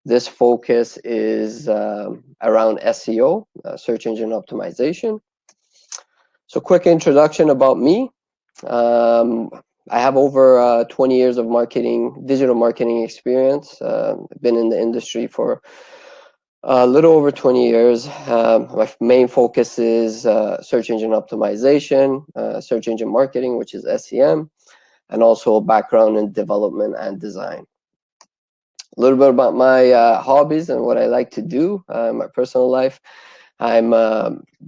This focus is around SEO, search engine optimization. So quick introduction about me. I have over 20 years of digital marketing experience. Been in the industry for a little over 20 years. My main focus is search engine optimization, search engine marketing, which is SEM, and also a background in development and design. A little bit about my hobbies and what I like to do in my personal life. I'm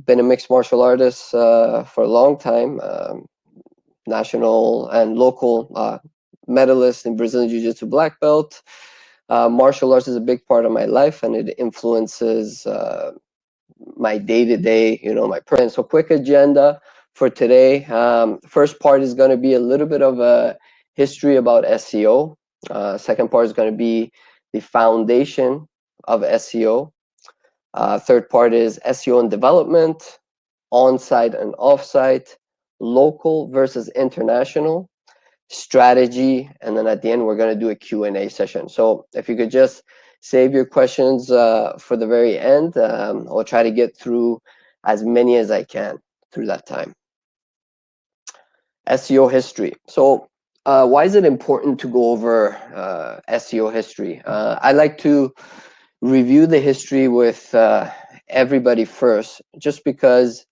been a mixed martial artist for a long time, national and local medalist in Brazilian Jiu-Jitsu black belt. Martial arts is a big part of my life, and it influences my day-to-day, my person. So quick agenda for today. First part is going to be a little bit of a history about SEO. Second part is going to be the foundation of SEO. Third part is SEO and development, on-site and off-site, local versus international, strategy, and then at the end we're going to do a Q&A session. So if you could just save your questions for the very end, I'll try to get through as many as I can through that time. SEO history. So why is it important to go over SEO history? I like to review the history with everybody first, just because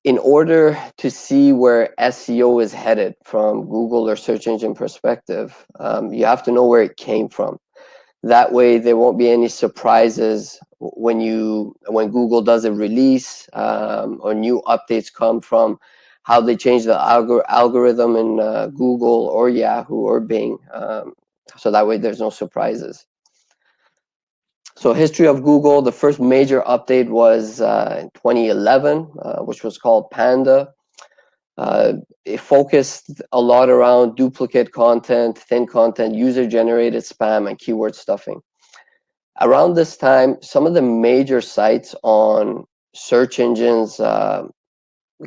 in order to see where SEO is headed from Google or search engine perspective, you have to know where it came from. That way there won't be any surprises when Google does a release or new updates come from how they change the algorithm in Google or Yahoo or Bing. So that way there's no surprises. So history of Google, the first major update was in 2011, which was called Panda. It focused a lot around duplicate content, thin content, user-generated spam, and keyword stuffing. Around this time, some of the major sites on search engines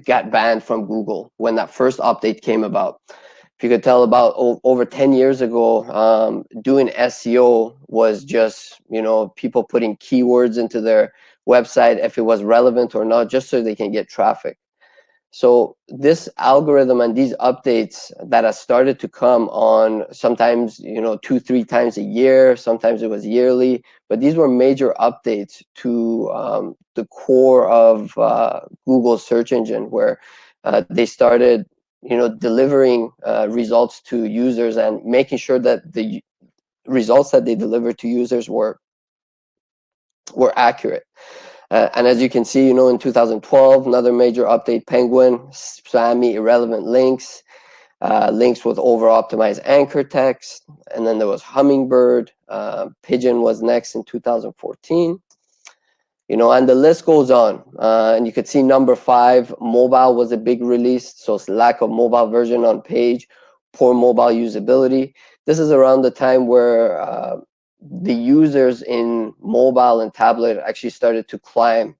got banned from Google when that first update came about. If you could tell, about over 10 years ago, doing SEO was just, people putting keywords into their website if it was relevant or not, just so they can get traffic. So this algorithm and these updates that have started to come on, sometimes 2-3 times a year, sometimes it was yearly, but these were major updates to the core of Google's search engine, where they started delivering results to users and making sure that the results that they delivered to users were accurate. And as you can see, in 2012, another major update, Penguin, spammy, irrelevant links, links with over-optimized anchor text, and then there was Hummingbird. Pigeon was next in 2014. And the list goes on. And you could see number 5, mobile was a big release. So it's lack of mobile version on page, poor mobile usability. This is around the time where the users in mobile and tablet actually started to climb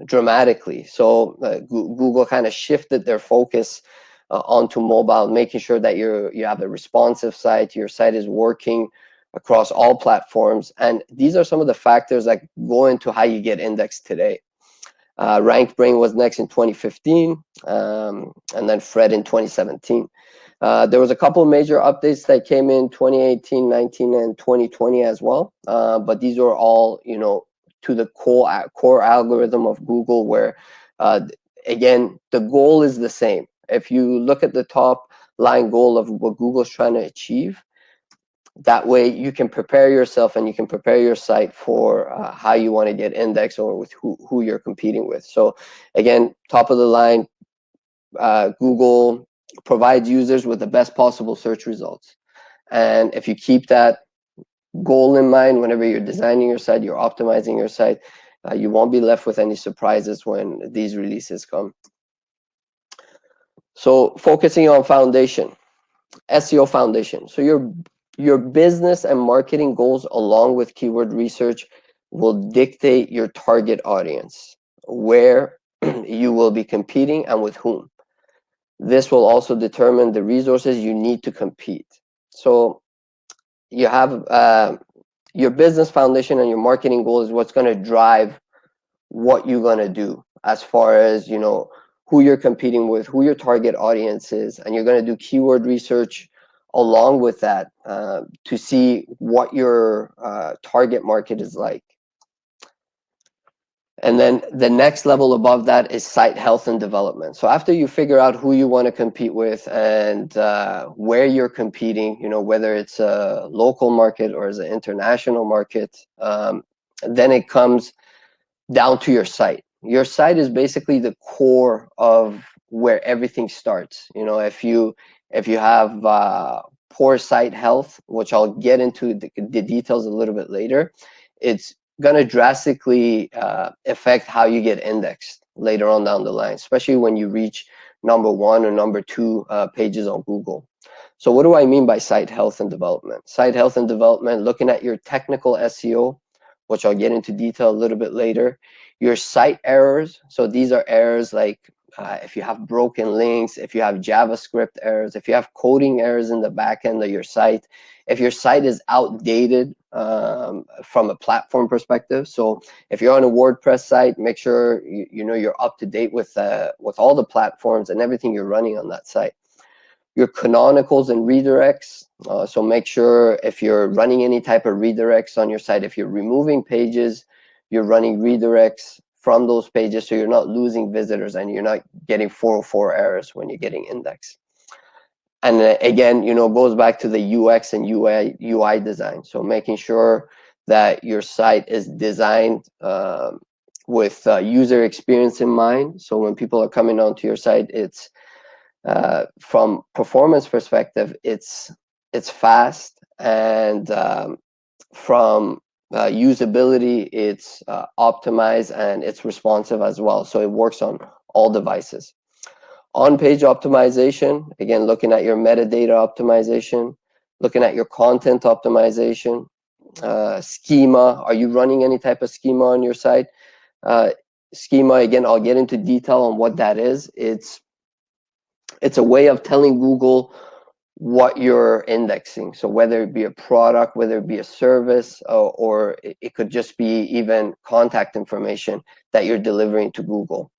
dramatically. So Google kind of shifted their focus onto mobile, making sure that you have a responsive site, your site is working across all platforms. And these are some of the factors that go into how you get indexed today. Ranked Brain was next in 2015, and then Fred in 2017. There was a couple of major updates that came in 2018, 19, and 2020 as well. But these are all, to the core algorithm of Google, where, again, the goal is the same. If you look at the top line goal of what Google's trying to achieve, that way you can prepare yourself and you can prepare your site for how you want to get indexed or with who you're competing with. So again, top of the line, Google provides users with the best possible search results. And if you keep that goal in mind whenever you're designing your site, you're optimizing your site, you won't be left with any surprises when these releases come. So focusing on foundation, SEO foundation. So your business and marketing goals, along with keyword research, will dictate your target audience, where you will be competing and with whom. This will also determine the resources you need to compete. So you have your business foundation and your marketing goal is what's going to drive what you're going to do, as far as, you know, who you're competing with, who your target audience is, and you're going to do keyword research along with that to see what your target market is like. And then the next level above that is site health and development. So after you figure out who you want to compete with and where you're competing, you know, whether it's a local market or as an international market, then it comes down to your site. Your site is basically the core of where everything starts. You know, if you have poor site health, which I'll get into the details a little bit later, it's going to drastically affect how you get indexed later on down the line, especially when you reach number 1 or number 2 pages on Google. So what do I mean by site health and development? Site health and development, looking at your technical SEO, which I'll get into detail a little bit later. Your site errors, so these are errors like if you have broken links, if you have JavaScript errors, if you have coding errors in the back end of your site, if your site is outdated from a platform perspective. So if you're on a WordPress site, make sure you know you're up to date with all the platforms and everything you're running on that site. Your canonicals and redirects. So make sure if you're running any type of redirects on your site, if you're removing pages, you're running redirects from those pages so you're not losing visitors and you're not getting 404 errors when you're getting indexed. And again, you know, goes back to the UX and UI design. So making sure that your site is designed with user experience in mind. So when people are coming onto your site, it's from performance perspective, it's fast, and from usability, it's optimized and it's responsive as well. So it works on all devices. On-page optimization, again, looking at your metadata optimization, looking at your content optimization, schema. Are you running any type of schema on your site? Schema, again, I'll get into detail on what that is. It's a way of telling Google what you're indexing. So whether it be a product, whether it be a service, or it could just be even contact information that you're delivering to Google.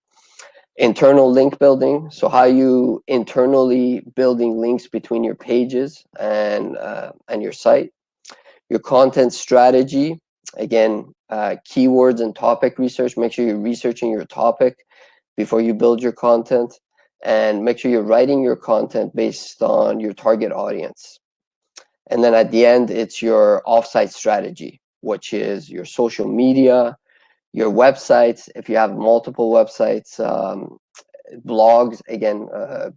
Internal link building. So how you internally building links between your pages and your site. Your content strategy. Again, keywords and topic research. Make sure you're researching your topic before you build your content, and make sure you're writing your content based on your target audience. And then at the end, it's your offsite strategy, which is your social media, your websites. If you have multiple websites, blogs, again,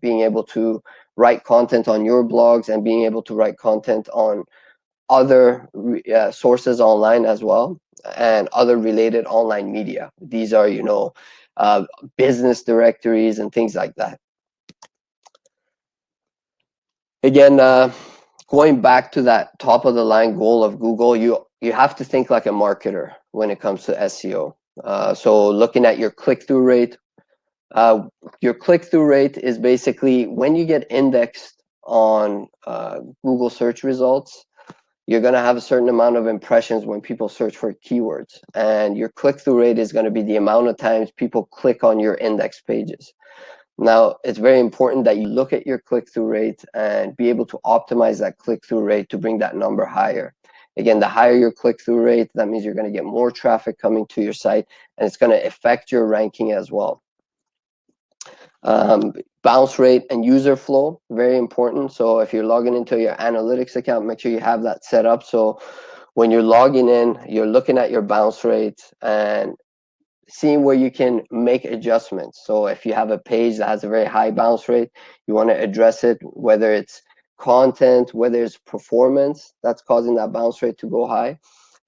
being able to write content on your blogs and being able to write content on other sources online as well, and other related online media. These are, you know, business directories and things like that. Again, going back to that top of the line goal of Google, you have to think like a marketer when it comes to SEO. So looking at your click-through rate. Your click-through rate is basically when you get indexed on Google search results, you're going to have a certain amount of impressions when people search for keywords, and your click-through rate is going to be the amount of times people click on your index pages. Now, it's very important that you look at your click-through rate and be able to optimize that click-through rate to bring that number higher. Again, the higher your click-through rate, that means you're going to get more traffic coming to your site, and it's going to affect your ranking as well. Bounce rate and user flow, very important. So if you're logging into your analytics account, make sure you have that set up. So when you're logging in, you're looking at your bounce rate and seeing where you can make adjustments. So if you have a page that has a very high bounce rate, you want to address it, whether it's content, whether it's performance that's causing that bounce rate to go high.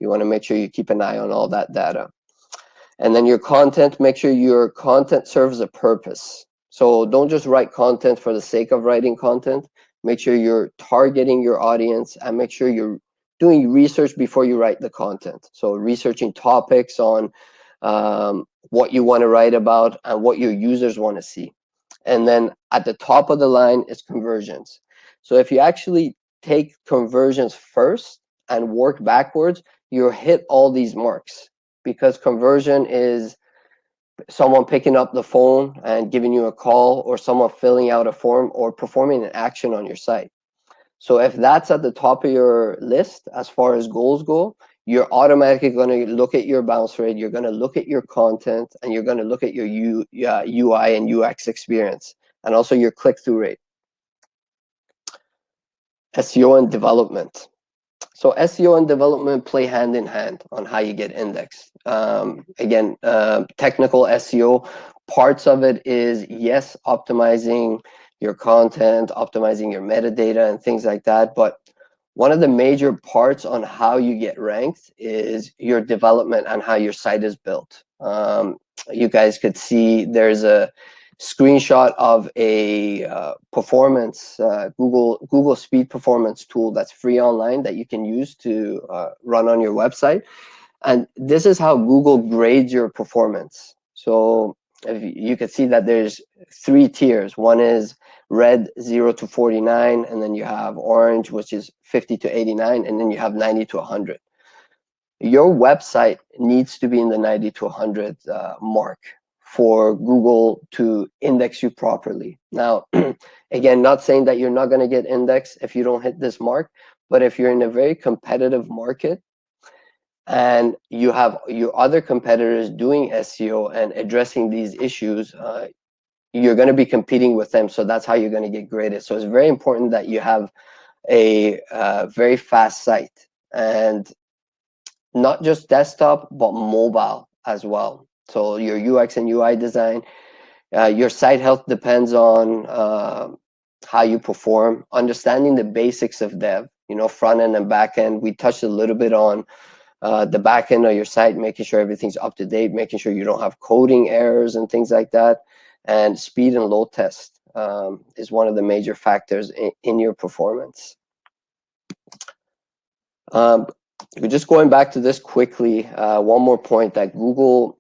You want to make sure you keep an eye on all that data. And then your content, make sure your content serves a purpose. So don't just write content for the sake of writing content. Make sure you're targeting your audience, and make sure you're doing research before you write the content. So researching topics on what you want to write about and what your users want to see. And then at the top of the line is conversions. So if you actually take conversions first, and work backwards, you'll hit all these marks, because conversion is someone picking up the phone and giving you a call, or someone filling out a form, or performing an action on your site. So if that's at the top of your list as far as goals go, you're automatically going to look at your bounce rate, you're going to look at your content, and you're going to look at your UI and UX experience, and also your click-through rate. SEO and development. So SEO and development play hand in hand on how you get indexed. Again, technical SEO, parts of it is, yes, optimizing your content, optimizing your metadata and things like that. But one of the major parts on how you get ranked is your development and how your site is built. You guys could see there's a screenshot of a performance Google Speed performance tool that's free online that you can use to run on your website, and this is how Google grades your performance. So if you can see that there's 3 tiers. One is red, 0 to 49, and then you have orange, which is 50 to 89, and then you have 90 to 100. Your website needs to be in the 90 to 100 mark for Google to index you properly. Now, again, not saying that you're not going to get indexed if you don't hit this mark, but if you're in a very competitive market and you have your other competitors doing SEO and addressing these issues, you're going to be competing with them. So that's how you're going to get graded. So it's very important that you have a very fast site, and not just desktop, but mobile as well. So your UX and UI design, your site health depends on how you perform. Understanding the basics of dev, front end and back end. We touched a little bit on the back end of your site, making sure everything's up to date, making sure you don't have coding errors and things like that. And speed and load test is one of the major factors in your performance. Just going back to this quickly, one more point, that Google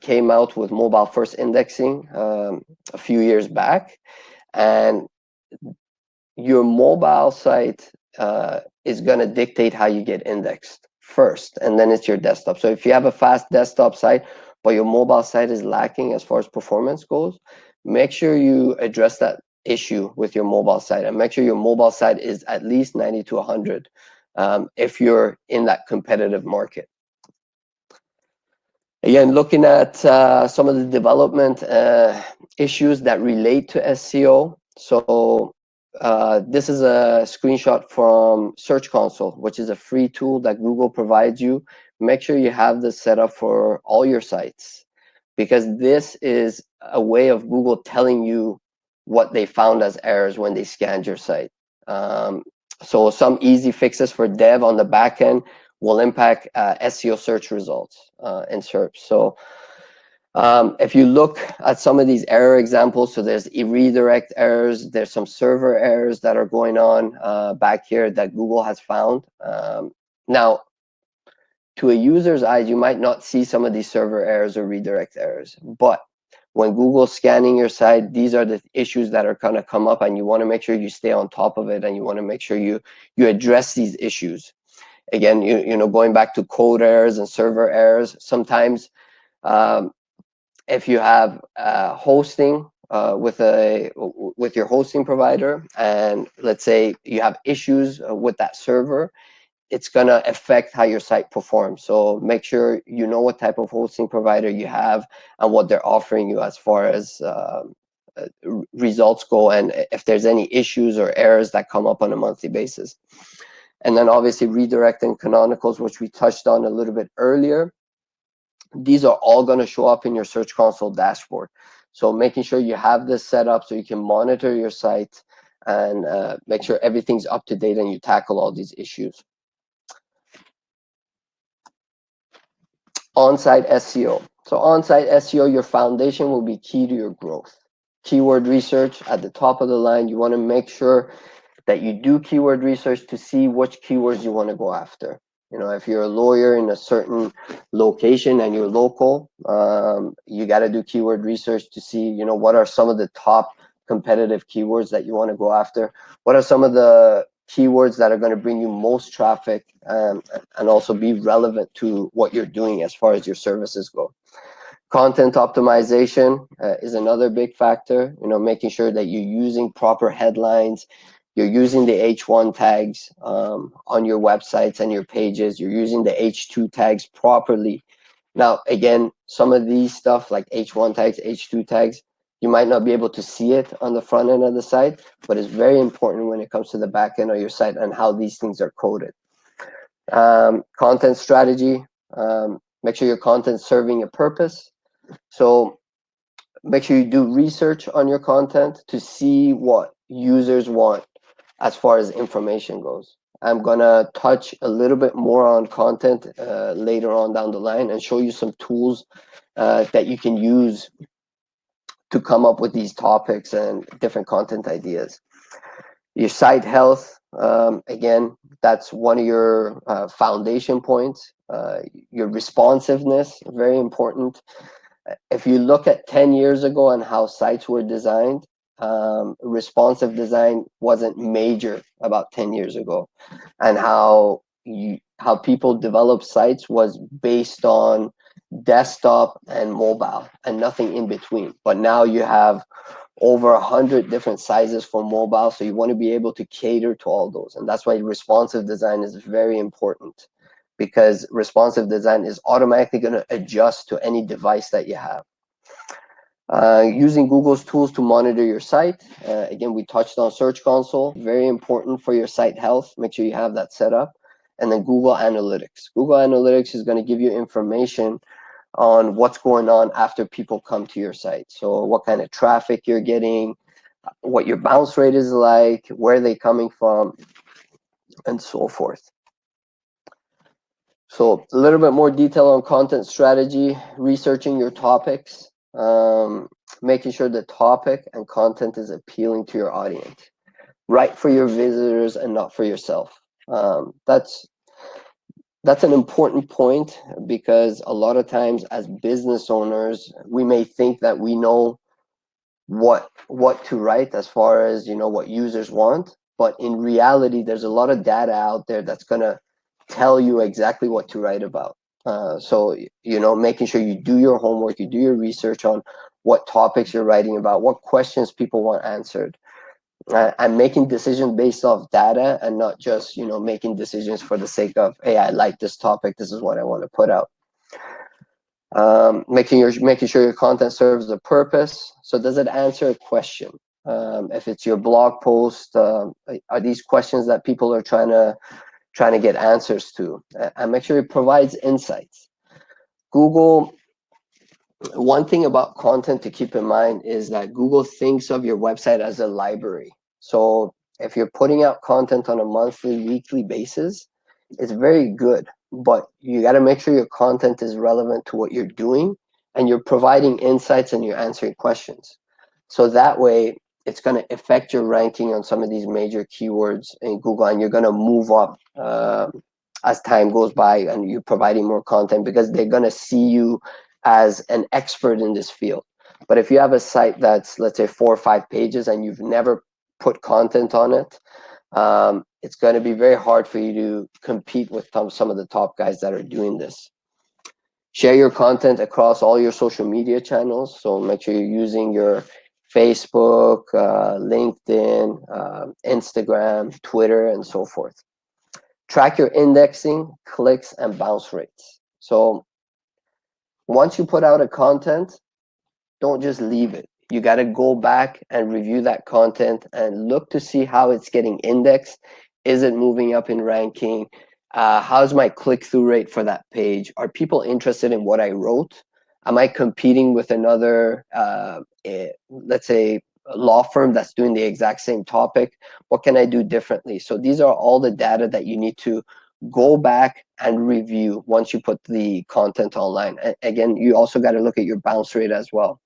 came out with mobile first indexing a few years back, and your mobile site is going to dictate how you get indexed first, and then it's your desktop. So if you have a fast desktop site, but your mobile site is lacking as far as performance goes, make sure you address that issue with your mobile site, and make sure your mobile site is at least 90 to 100 if you're in that competitive market. Again, looking at some of the development issues that relate to SEO. So this is a screenshot from Search Console, which is a free tool that Google provides you. Make sure you have this set up for all your sites, because this is a way of Google telling you what they found as errors when they scanned your site. So some easy fixes for dev on the back end will impact SEO search results in SERP. So if you look at some of these error examples, so there's redirect errors, there's some server errors that are going on back here that Google has found. Now, to a user's eyes, you might not see some of these server errors or redirect errors, but when Google's scanning your site, these are the issues that are going to come up, and you want to make sure you stay on top of it, and you want to make sure you address these issues. Again, going back to code errors and server errors, sometimes if you have hosting with your hosting provider, and let's say you have issues with that server, it's going to affect how your site performs. So make sure you know what type of hosting provider you have and what they're offering you as far as results go, and if there's any issues or errors that come up on a monthly basis. And then obviously redirecting canonicals, which we touched on a little bit earlier. These are all going to show up in your Search Console dashboard. So making sure you have this set up so you can monitor your site and make sure everything's up to date and you tackle all these issues. On-site SEO. So on-site SEO, your foundation will be key to your growth. Keyword research at the top of the line. You want to make sure that you do keyword research to see which keywords you want to go after. If you're a lawyer in a certain location and you're local, you got to do keyword research to see, what are some of the top competitive keywords that you want to go after. What are some of the keywords that are going to bring you most traffic, and also be relevant to what you're doing as far as your services go. Content optimization is another big factor, making sure that you're using proper headlines, you're using the H1 tags on your websites and your pages, you're using the H2 tags properly. Now, again, some of these stuff like H1 tags, H2 tags, you might not be able to see it on the front end of the site, but it's very important when it comes to the back end of your site and how these things are coded. Content strategy, make sure your content's serving a purpose. So make sure you do research on your content to see what users want as far as information goes. I'm gonna touch a little bit more on content later on down the line and show you some tools that you can use to come up with these topics and different content ideas. Your site health, again, that's one of your foundation points. Your responsiveness, very important. If you look at 10 years ago and how sites were designed, responsive design wasn't major about 10 years ago, and how people develop sites was based on desktop and mobile and nothing in between. But now you have over 100 different sizes for mobile, so you want to be able to cater to all those, and that's why responsive design is very important, because responsive design is automatically going to adjust to any device that you have. Using Google's tools to monitor your site. Again, we touched on Search Console, very important for your site health. Make sure you have that set up. And then Google Analytics. Google Analytics is going to give you information on what's going on after people come to your site. So what kind of traffic you're getting, what your bounce rate is like, where they're coming from, and so forth. So a little bit more detail on content strategy, researching your topics, making sure the topic and content is appealing to your audience, right for your visitors and not for yourself. That's an important point, because a lot of times as business owners, we may think that we know what to write as far as what users want, but in reality there's a lot of data out there that's going to tell you exactly what to write about. So making sure you do your homework, you do your research on what topics you're writing about, what questions people want answered, and making decisions based off data, and not just making decisions for the sake of, hey, I like this topic, this is what I want to put out. Making sure your content serves a purpose. So does it answer a question? If it's your blog post, are these questions that people are trying to get answers to? And make sure it provides insights. Google, one thing about content to keep in mind is that Google thinks of your website as a library. So if you're putting out content on a monthly, weekly basis, it's very good, but you got to make sure your content is relevant to what you're doing, and you're providing insights and you're answering questions. So that way, it's going to affect your ranking on some of these major keywords in Google, and you're going to move up as time goes by, and you're providing more content, because they're going to see you as an expert in this field. But if you have a site that's, let's say, 4 or 5 pages and you've never put content on it, it's going to be very hard for you to compete with some of the top guys that are doing this. Share your content across all your social media channels. So make sure you're using your Facebook, LinkedIn, Instagram, Twitter, and so forth. Track your indexing, clicks, and bounce rates. So once you put out a content, don't just leave it. You got to go back and review that content and look to see how it's getting indexed. Is it moving up in ranking? How's my click-through rate for that page? Are people interested in what I wrote? Am I competing with another, let's say, a law firm that's doing the exact same topic? What can I do differently? So these are all the data that you need to go back and review once you put the content online. And again, you also got to look at your bounce rate as well.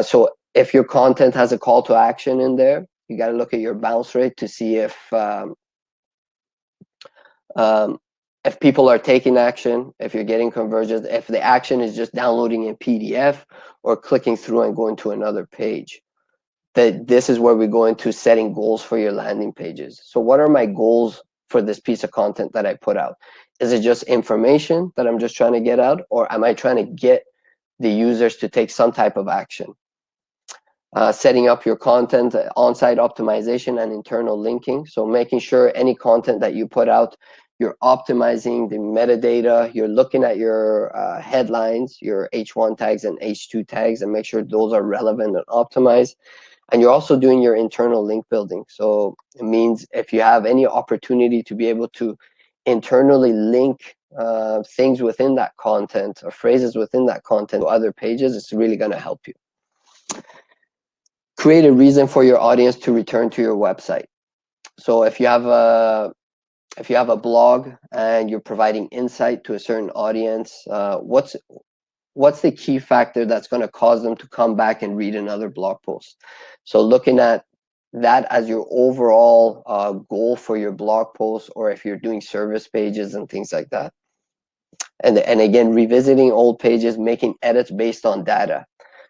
So if your content has a call to action in there, you got to look at your bounce rate to see if people are taking action, if you're getting conversions, if the action is just downloading a PDF or clicking through and going to another page. that this is where we go into setting goals for your landing pages. So what are my goals for this piece of content that I put out? Is it just information that I'm just trying to get out, or am I trying to get the users to take some type of action? Setting up your content, on-site optimization and internal linking. So making sure any content that you put out, you're optimizing the metadata, you're looking at your headlines, your H1 tags and H2 tags, and make sure those are relevant and optimized. And you're also doing your internal link building. So it means if you have any opportunity to be able to internally link things within that content or phrases within that content to other pages, it's really going to help you. Create a reason for your audience to return to your website. So if you have a blog and you're providing insight to a certain audience, what's the key factor that's going to cause them to come back and read another blog post? So looking at that as your overall goal for your blog post, or if you're doing service pages and things like that. And again, revisiting old pages, making edits based on data.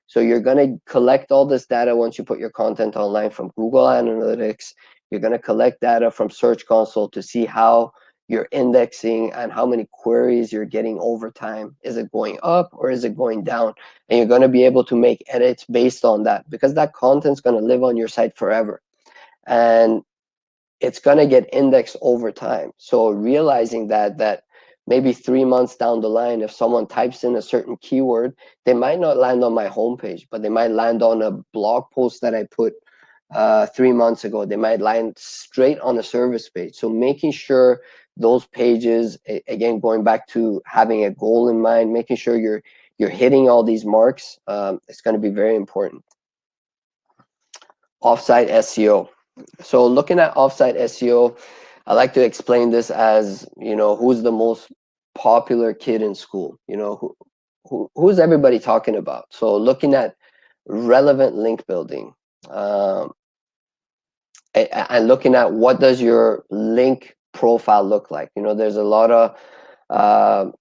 So you're going to collect all this data once you put your content online from Google Analytics. You're going to collect data from Search Console to see how you're indexing and how many queries you're getting over time. Is it going up or is it going down? And you're going to be able to make edits based on that, because that content's going to live on your site forever. And it's going to get indexed over time. So realizing that maybe 3 months down the line, if someone types in a certain keyword, they might not land on my homepage, but they might land on a blog post that I put 3 months ago. They might land straight on a service page. So making sure those pages, again, going back to having a goal in mind, making sure you're hitting all these marks, it's going to be very important. Offsite SEO. So looking at offsite SEO, I like to explain this as, who's the most popular kid in school? Who's everybody talking about? So looking at relevant link building, and looking at what does your link profile look like. There's a lot of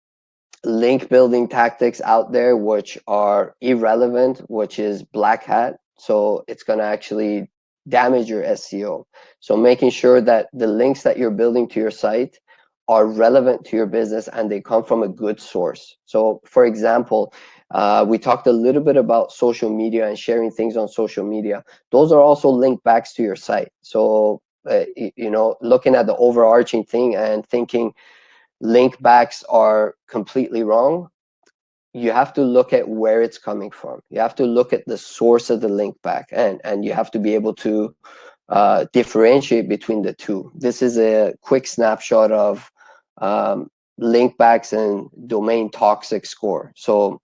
link building tactics out there which are irrelevant, which is black hat. So it's going to actually damage your SEO. So making sure that the links that you're building to your site are relevant to your business and they come from a good source. So for example, we talked a little bit about social media and sharing things on social media. Those are also link backs to your site. So, looking at the overarching thing and thinking link backs are completely wrong, you have to look at where it's coming from. You have to look at the source of the link back, and you have to be able to differentiate between the two. This is a quick snapshot of link backs and domain toxic score. So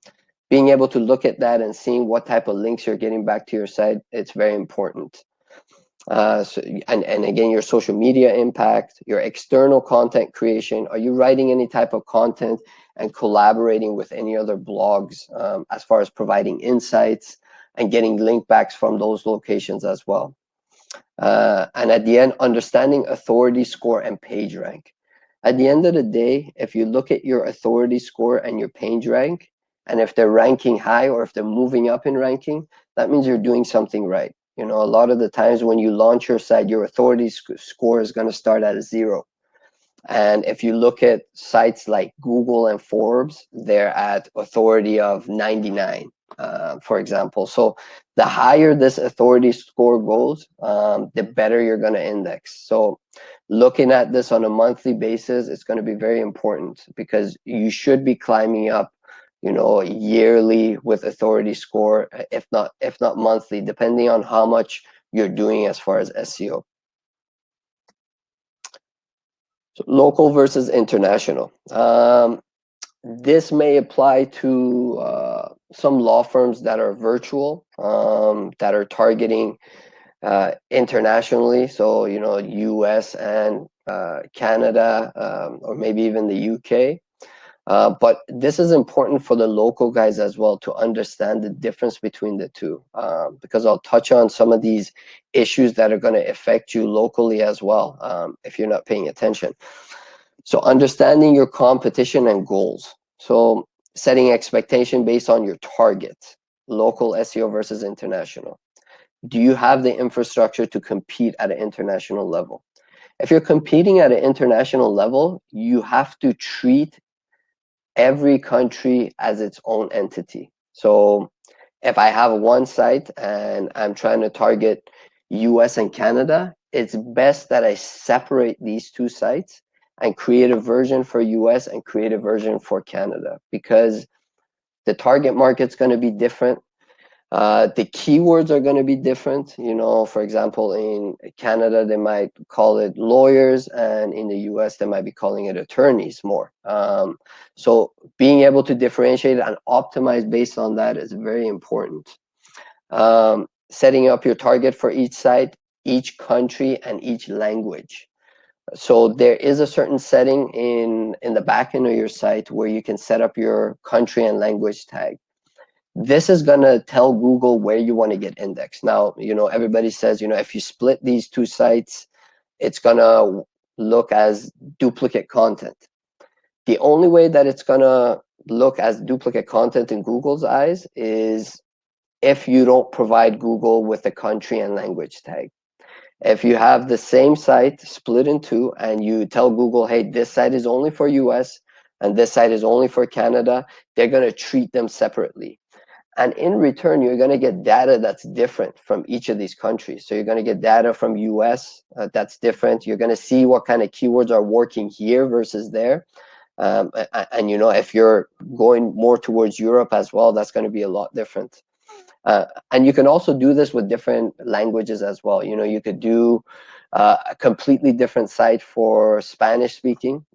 being able to look at that and seeing what type of links you're getting back to your site, it's very important. And again, your social media impact, your external content creation. Are you writing any type of content and collaborating with any other blogs as far as providing insights and getting link backs from those locations as well? And at the end, understanding authority score and page rank. At the end of the day, if you look at your authority score and your page rank, and if they're ranking high or if they're moving up in ranking, that means you're doing something right. A lot of the times when you launch your site, your authority score is going to start at a 0. And if you look at sites like Google and Forbes, they're at authority of 99, for example. So the higher this authority score goes, the better you're going to index. So looking at this on a monthly basis, it's going to be very important, because you should be climbing up yearly with authority score, if not monthly, depending on how much you're doing as far as SEO. So local versus international. This may apply to some law firms that are virtual, that are targeting internationally. So, US and Canada, or maybe even the UK. But this is important for the local guys as well to understand the difference between the two, because I'll touch on some of these issues that are going to affect you locally as well, if you're not paying attention. So understanding your competition and goals. So setting expectation based on your target, local SEO versus international. do you have the infrastructure to compete at an international level? If you're competing at an international level, you have to treat every country as its own entity. So if I have one site and I'm trying to target US and Canada, it's best that I separate these two sites and create a version for US and create a version for Canada, because the target market's going to be different. The keywords are going to be different. You know, for example, in Canada, they might call it lawyers, and in the US, they might be calling it attorneys more. So being able to differentiate and optimize based on that is very important. Setting up your target for each site, each country, and each language. So there is a certain setting in the back end of your site where you can set up your country and language tag. This is going to tell Google where you want to get indexed. Now, you know, everybody says, you know, if you split these two sites, it's going to look as duplicate content. The only way that it's going to look as duplicate content in Google's eyes is if you don't provide Google with a country and language tag. If you have the same site split in two and you tell Google, hey, this site is only for US and this site is only for Canada, they're going to treat them separately. And in return, you're going to get data that's different from each of these countries. So you're going to get data from US that's different. You're going to see what kind of keywords are working here versus there. And, you know, if you're going more towards Europe as well, that's going to be a lot different. And you can also do this with different languages as well. You know, you could do a completely different site for Spanish speaking.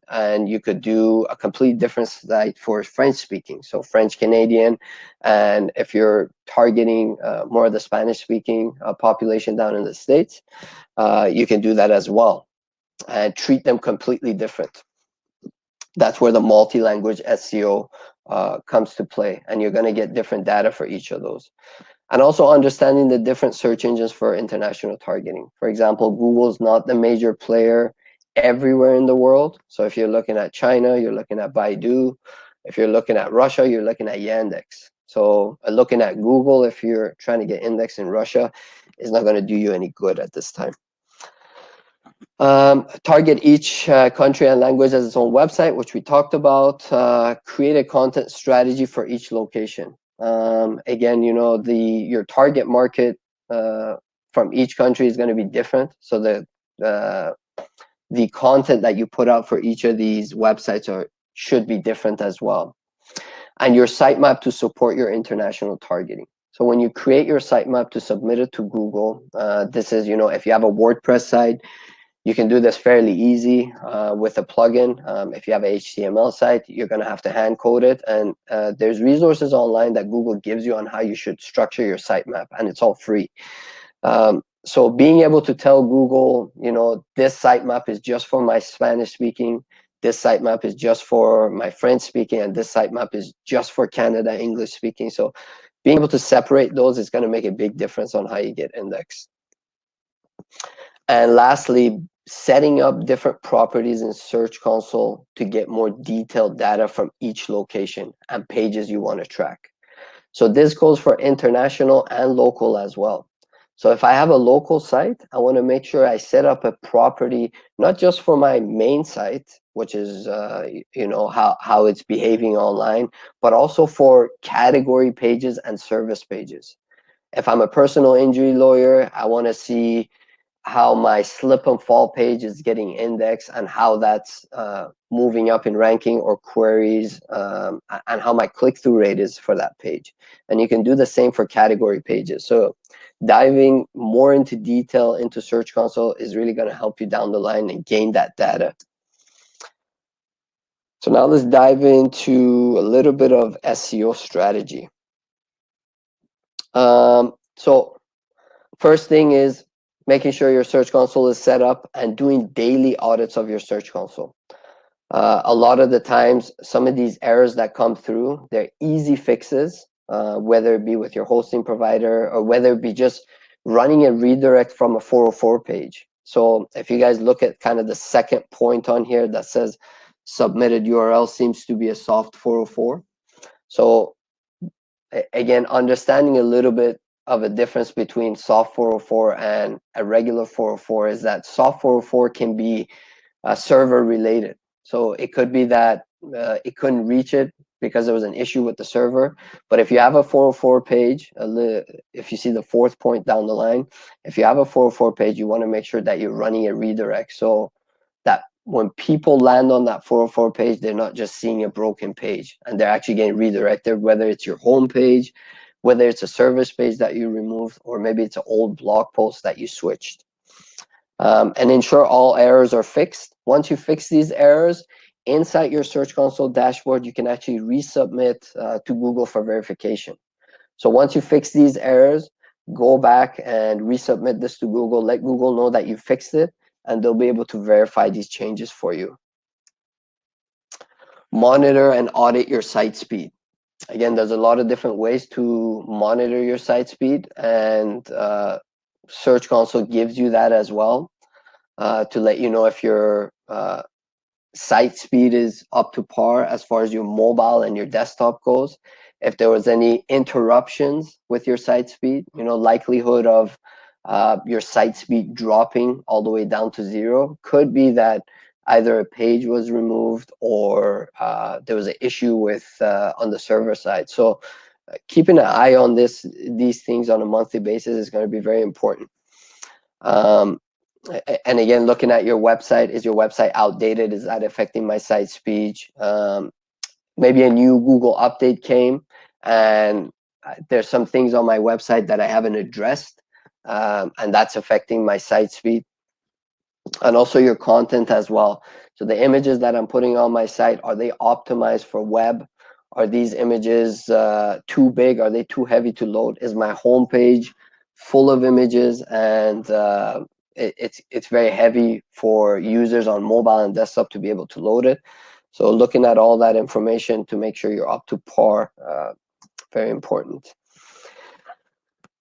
And you could do a completely different site for French speaking, so French Canadian. And if you're targeting more of the Spanish speaking population down in the States, you can do that as well and treat them completely different. That's where the multi-language SEO comes to play, and you're going to get different data for each of those. And also understanding the different search engines for international targeting. For example, Google's not the major player everywhere in the world. So if you're looking at China, you're looking at Baidu. If you're looking at Russia, you're looking at Yandex. So looking at Google, if you're trying to get indexed in Russia, is not going to do you any good at this time. Target each country and language as its own website, which we talked about. Create a content strategy for each location. Again, you know, your target market from each country is going to be different. So the content that you put out for each of these websites should be different as well. And your sitemap to support your international targeting. So when you create your sitemap to submit it to Google, this is, you know, if you have a WordPress site, you can do this fairly easy with a plugin. If you have an HTML site, you're going to have to hand code it. And there's resources online that Google gives you on how you should structure your sitemap, and it's all free. So being able to tell Google, you know, this sitemap is just for my Spanish speaking, this sitemap is just for my French speaking, and this sitemap is just for Canada English speaking. So being able to separate those is going to make a big difference on how you get indexed. And lastly, setting up different properties in Search Console to get more detailed data from each location and pages you want to track. So this goes for international and local as well. So if I have a local site, I want to make sure I set up a property, not just for my main site, which is, you know, how it's behaving online, but also for category pages and service pages. If I'm a personal injury lawyer, I want to see how my slip and fall page is getting indexed and how that's moving up in ranking or queries, and how my click-through rate is for that page. And you can do the same for category pages. So diving more into detail into Search Console is really going to help you down the line and gain that data. So now let's dive into a little bit of SEO strategy. So first thing is making sure your Search Console is set up and doing daily audits of your Search Console. A lot of the times, some of these errors that come through, they're easy fixes, whether it be with your hosting provider or whether it be just running a redirect from a 404 page. So if you guys look at kind of the second point on here that says submitted URL seems to be a soft 404. So again, understanding a little bit of a difference between soft 404 and a regular 404 is that soft 404 can be server related. So it could be that it couldn't reach it because there was an issue with the server. But if you have a 404 page, if you see the fourth point down the line, if you have a 404 page, you want to make sure that you're running a redirect so that when people land on that 404 page, they're not just seeing a broken page and they're actually getting redirected, whether it's your home page, whether it's a service page that you removed, or maybe it's an old blog post that you switched. And ensure all errors are fixed. Once you fix these errors, inside your Search Console dashboard, you can actually resubmit to Google for verification. So once you fix these errors, go back and resubmit this to Google, let Google know that you fixed it, and they'll be able to verify these changes for you. Monitor and audit your site speed. Again, there's a lot of different ways to monitor your site speed, and Search Console gives you that as well, to let you know if your site speed is up to par as far as your mobile and your desktop goes. If there was any interruptions with your site speed, likelihood of your site speed dropping all the way down to 0 could be that either a page was removed or there was an issue with on the server side. So keeping an eye on these things on a monthly basis is going to be very important. And again, looking at your website, is your website outdated? Is that affecting my site speed? Maybe a new Google update came and there's some things on my website that I haven't addressed, and that's affecting my site speed. And also your content as well. So the images that I'm putting on my site, are they optimized for web? Are these images too big? Are they too heavy to load? Is my homepage full of images and it's very heavy for users on mobile and desktop to be able to load it? So looking at all that information to make sure you're up to par, very important.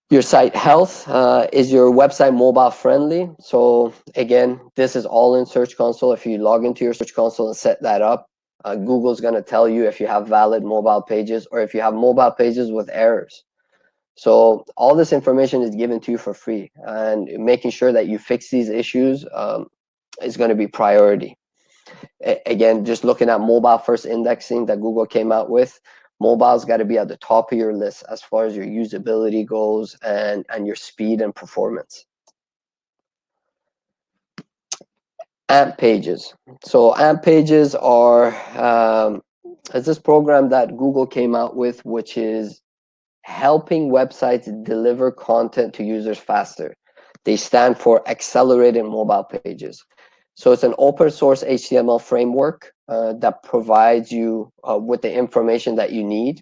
Your site health, is your website mobile friendly? So again, this is all in Search Console. If you log into your Search Console and set that up, Google's going to tell you if you have valid mobile pages or if you have mobile pages with errors. So all this information is given to you for free, and making sure that you fix these issues is going to be priority. Again, just looking at mobile first indexing that Google came out with, mobile's got to be at the top of your list as far as your usability goes and your speed and performance. AMP pages. So AMP pages are it's this program that Google came out with, which is helping websites deliver content to users faster. They stand for Accelerated Mobile Pages. So it's an open source HTML framework that provides you with the information that you need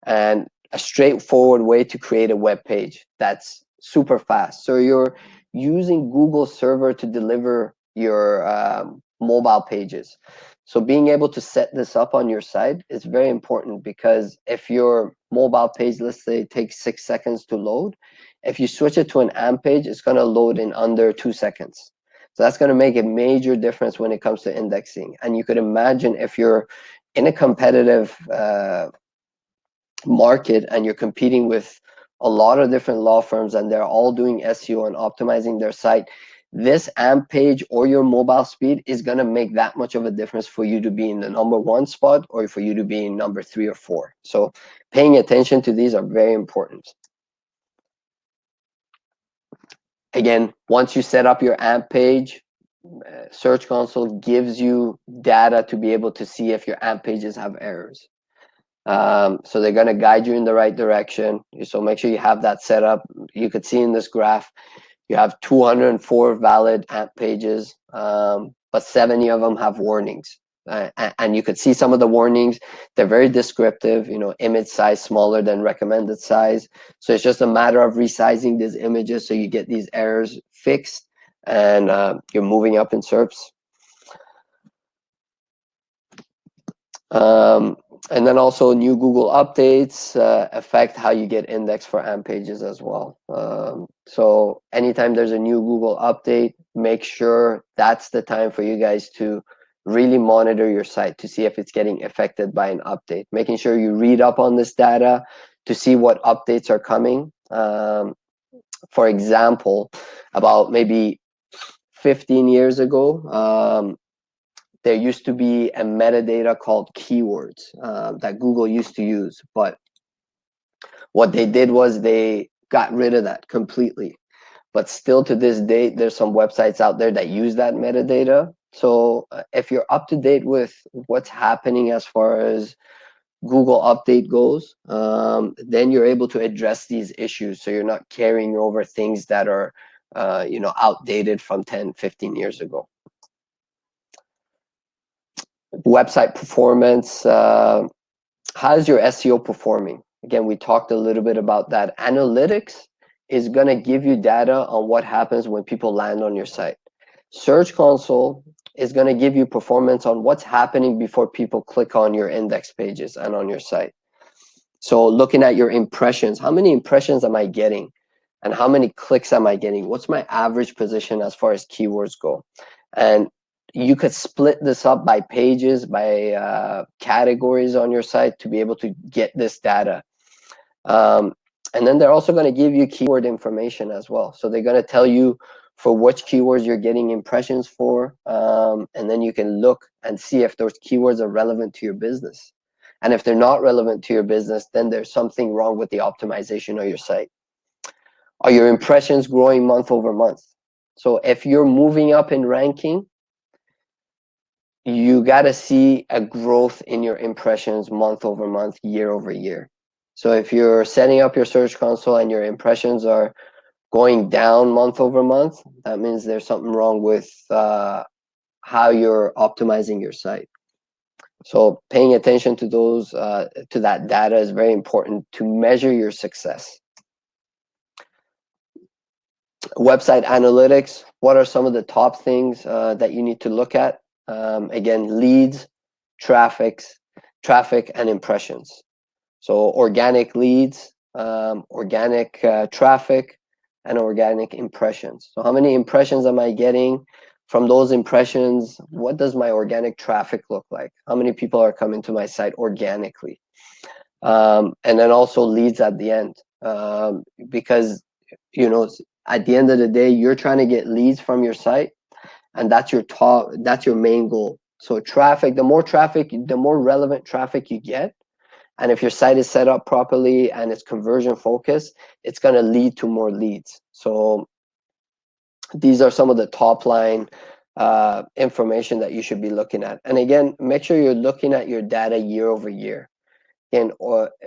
and a straightforward way to create a web page that's super fast. So you're using Google server to deliver your mobile pages. So being able to set this up on your site is very important, because if your mobile page, let's say, takes 6 seconds to load, if you switch it to an AMP page, it's going to load in under 2 seconds. So that's going to make a major difference when it comes to indexing. And you could imagine if you're in a competitive market and you're competing with a lot of different law firms and they're all doing SEO and optimizing their site, this AMP page or your mobile speed is going to make that much of a difference for you to be in the #1 spot or for you to be in number 3 or 4. So paying attention to these are very important. Again, once you set up your AMP page, Search Console gives you data to be able to see if your AMP pages have errors. So they're going to guide you in the right direction. So make sure you have that set up. You could see in this graph, you have 204 valid AMP pages, but 70 of them have warnings. And you could see some of the warnings. They're very descriptive, image size smaller than recommended size. So it's just a matter of resizing these images so you get these errors fixed and you're moving up in SERPs. And then also new Google updates affect how you get indexed for AMP pages as well. So anytime there's a new Google update, make sure that's the time for you guys to really monitor your site to see if it's getting affected by an update. Making sure you read up on this data to see what updates are coming. For example, about maybe 15 years ago, there used to be a metadata called keywords that Google used to use. But what they did was they got rid of that completely. But still to this date, there's some websites out there that use that metadata. So if you're up to date with what's happening as far as Google update goes, then you're able to address these issues. So you're not carrying over things that are, outdated from 10, 15 years ago. Website performance. How's your SEO performing? Again, we talked a little bit about that. Analytics is going to give you data on what happens when people land on your site. Search Console is going to give you performance on what's happening before people click on your index pages and on your site. So looking at your impressions, how many impressions am I getting? And how many clicks am I getting? What's my average position as far as keywords go? And you could split this up by pages, by categories on your site to be able to get this data. And then they're also going to give you keyword information as well. So they're going to tell you for which keywords you're getting impressions for. And then you can look and see if those keywords are relevant to your business. And if they're not relevant to your business, then there's something wrong with the optimization of your site. Are your impressions growing month over month? So if you're moving up in ranking, you got to see a growth in your impressions month over month, year over year. So if you're setting up your Search Console and your impressions are going down month over month, that means there's something wrong with how you're optimizing your site. So paying attention to those, to that data is very important to measure your success. Website analytics. What are some of the top things that you need to look at? Again, leads, traffic, and impressions. So organic leads, organic traffic, and organic impressions. So how many impressions am I getting? From those impressions, what does my organic traffic look like? How many people are coming to my site organically? And then also leads at the end, because at the end of the day, you're trying to get leads from your site, and that's your main goal. So traffic, the more relevant traffic you get, and if your site is set up properly and it's conversion focused, it's going to lead to more leads. So these are some of the top line information that you should be looking at. And again, make sure you're looking at your data year over year. And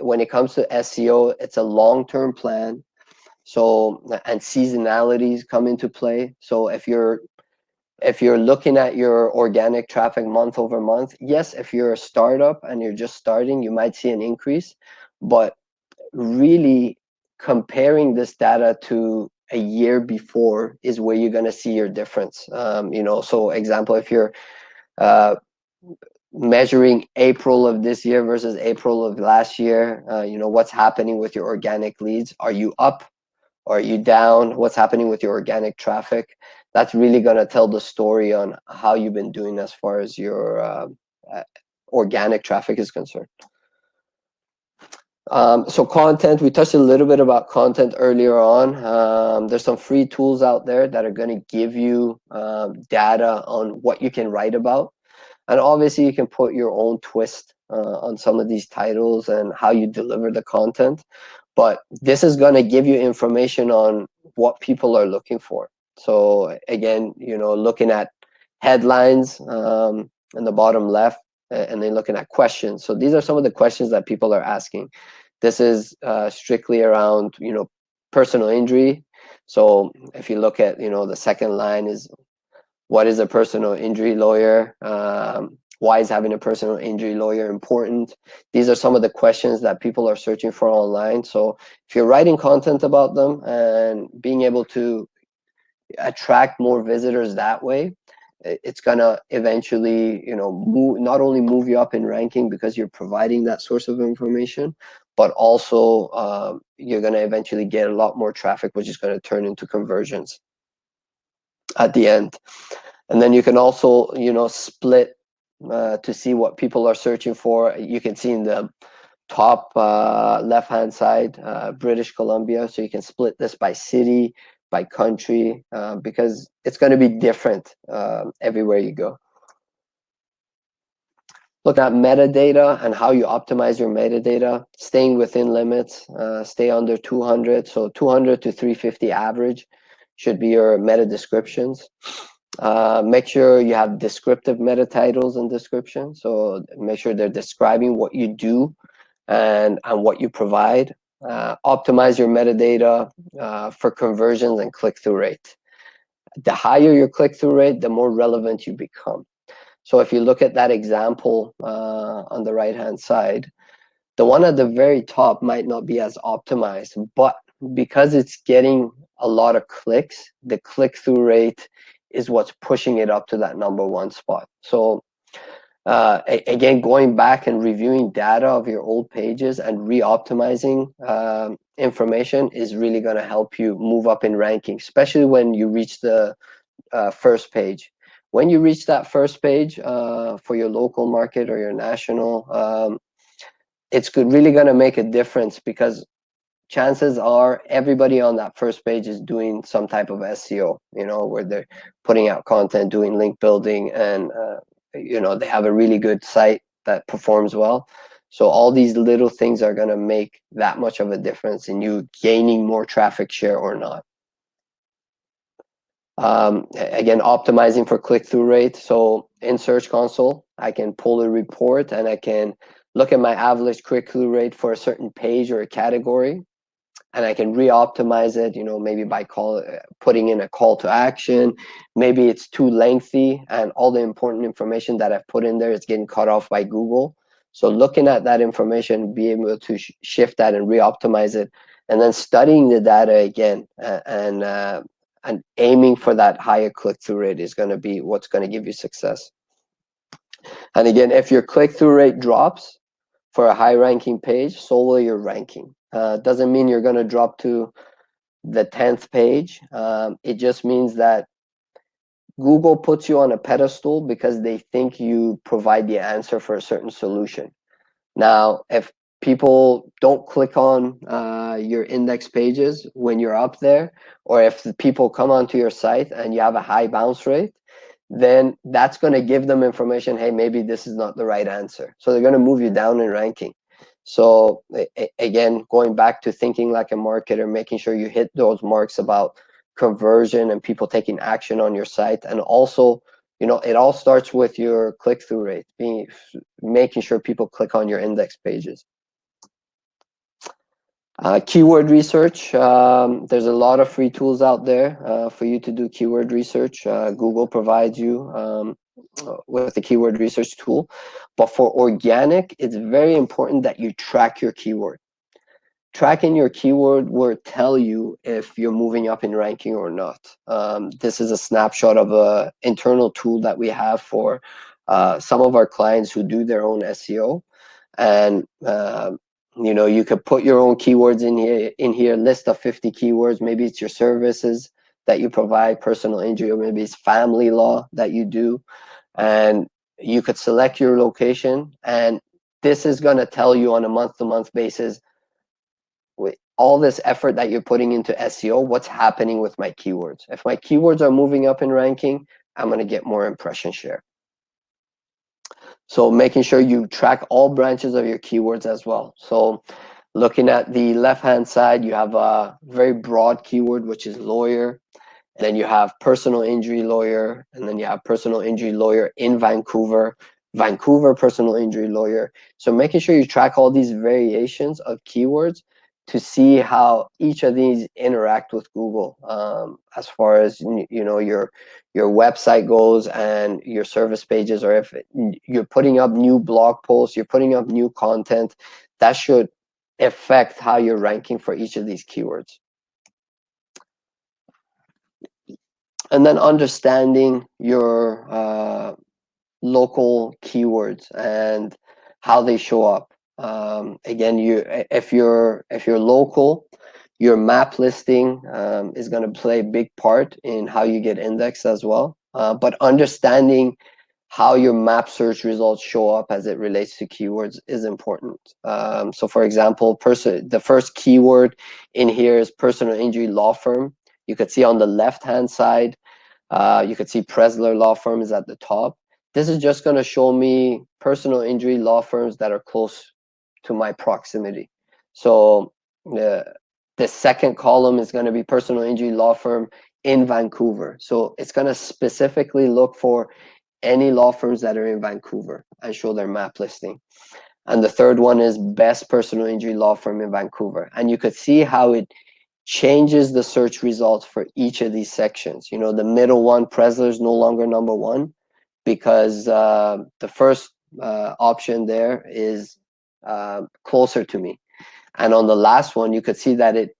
when it comes to SEO, it's a long-term plan. So, and seasonalities come into play. So if you're looking at your organic traffic month over month, yes, if you're a startup and you're just starting, you might see an increase. But really comparing this data to a year before is where you're going to see your difference. So example, if you're measuring April of this year versus April of last year, what's happening with your organic leads? Are you up? Or are you down? What's happening with your organic traffic? That's really going to tell the story on how you've been doing as far as your organic traffic is concerned. So content, we touched a little bit about content earlier on. There's some free tools out there that are going to give you data on what you can write about. And obviously you can put your own twist on some of these titles and how you deliver the content. But this is going to give you information on what people are looking for. So again, looking at headlines in the bottom left, and then looking at questions. So these are some of the questions that people are asking. This is strictly around, personal injury. So if you look at, the second line is, what is a personal injury lawyer? Why is having a personal injury lawyer important? These are some of the questions that people are searching for online. So if you're writing content about them and being able to attract more visitors that way, it's gonna eventually, not only move you up in ranking because you're providing that source of information, but also you're gonna eventually get a lot more traffic, which is gonna turn into conversions at the end. And then you can also, split to see what people are searching for. You can see in the top left hand side, British Columbia. So you can split this by city, by country, because it's going to be different everywhere you go. Look at metadata and how you optimize your metadata, staying within limits, stay under 200. So 200 to 350 average should be your meta descriptions. Make sure you have descriptive meta titles and descriptions. So make sure they're describing what you do and what you provide. Optimize your metadata for conversions and click-through rate. The higher your click-through rate, the more relevant you become. So if you look at that example on the right-hand side, the one at the very top might not be as optimized, but because it's getting a lot of clicks, the click-through rate is what's pushing it up to that #1 spot. So again, going back and reviewing data of your old pages and re-optimizing information is really going to help you move up in ranking, especially when you reach the first page. When you reach that first page for your local market or your national, it's really going to make a difference, because chances are everybody on that first page is doing some type of SEO, where they're putting out content, doing link building, and they have a really good site that performs well. So all these little things are going to make that much of a difference in you gaining more traffic share or not. Again, optimizing for click-through rate. So in Search Console, I can pull a report and I can look at my average click-through rate for a certain page or a category, and I can re-optimize it, maybe by putting in a call to action. Maybe it's too lengthy and all the important information that I've put in there is getting cut off by Google. So looking at that information, be able to shift that and re-optimize it, and then studying the data again and aiming for that higher click-through rate is going to be what's going to give you success. And again, if your click-through rate drops for a high-ranking page, so will your ranking. Doesn't mean you're going to drop to the 10th page. It just means that Google puts you on a pedestal because they think you provide the answer for a certain solution. Now, if people don't click on your index pages when you're up there, or if the people come onto your site and you have a high bounce rate, then that's going to give them information, hey, maybe this is not the right answer. So they're going to move you down in ranking. So again, going back to thinking like a marketer, making sure you hit those marks about conversion and people taking action on your site. And also, it all starts with your click-through rate, making sure people click on your index pages. Keyword research. There's a lot of free tools out there for you to do keyword research. Google provides you with the keyword research tool. But for organic, it's very important that you track your keyword. Tracking your keyword will tell you if you're moving up in ranking or not. This is a snapshot of an internal tool that we have for some of our clients who do their own SEO. And you could put your own keywords in here, list of 50 keywords. Maybe it's your services that you provide, personal injury, or maybe it's family law that you do. And you could select your location, and this is going to tell you on a month-to-month basis, with all this effort that you're putting into SEO, what's happening with my keywords. If my keywords are moving up in ranking, I'm going to get more impression share. So making sure you track all branches of your keywords as well. So looking at the left-hand side, you have a very broad keyword, which is lawyer. And then you have personal injury lawyer, and then you have personal injury lawyer in Vancouver, Vancouver personal injury lawyer. So making sure you track all these variations of keywords to see how each of these interact with Google, as far as your website goes and your service pages, or if you're putting up new blog posts, you're putting up new content, that should affect how you're ranking for each of these keywords. And then understanding your local keywords and how they show up. Again, if you're local, your map listing is going to play a big part in how you get indexed as well. But understanding how your map search results show up as it relates to keywords is important. So for example, the first keyword in here is personal injury law firm. You could see on the left-hand side, you could see Presler Law Firm is at the top. This is just going to show me personal injury law firms that are close to my proximity. So the second column is going to be personal injury law firm in Vancouver. So it's going to specifically look for any law firms that are in Vancouver and show their map listing. And the third one is best personal injury law firm in Vancouver. And you could see how it changes the search results for each of these sections. You know, the middle one, Presler, is no longer number one because the first option there is closer to me. And on the last one, you could see that it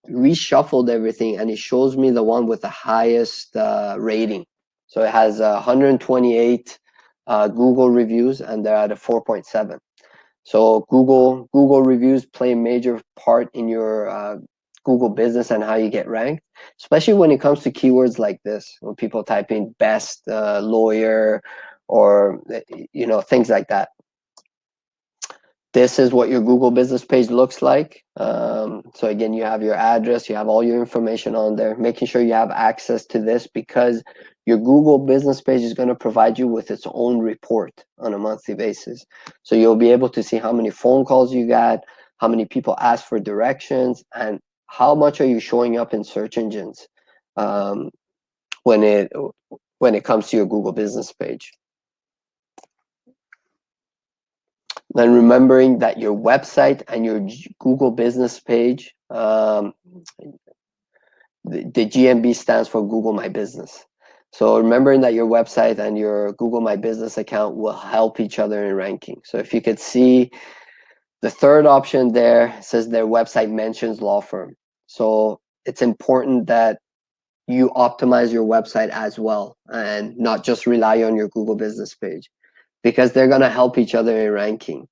reshuffled everything and it shows me the one with the highest rating. So it has 128 Google reviews and they're at a 4.7. So Google reviews play a major part in your Google business and how you get ranked, especially when it comes to keywords like this, when people type in best lawyer or things like that. This is what your Google business page looks like. So again, you have your address, you have all your information on there, making sure you have access to this because your Google business page is going to provide you with its own report on a monthly basis. So you'll be able to see how many phone calls you got, how many people ask for directions, and how much are you showing up in search engines when it comes to your Google business page. Then remembering that your website and your Google business page, the GMB stands for Google My Business. So remembering that your website and your Google My Business account will help each other in ranking. So if you could see the third option there says their website mentions law firm. So it's important that you optimize your website as well and not just rely on your Google business page because they're going to help each other in ranking.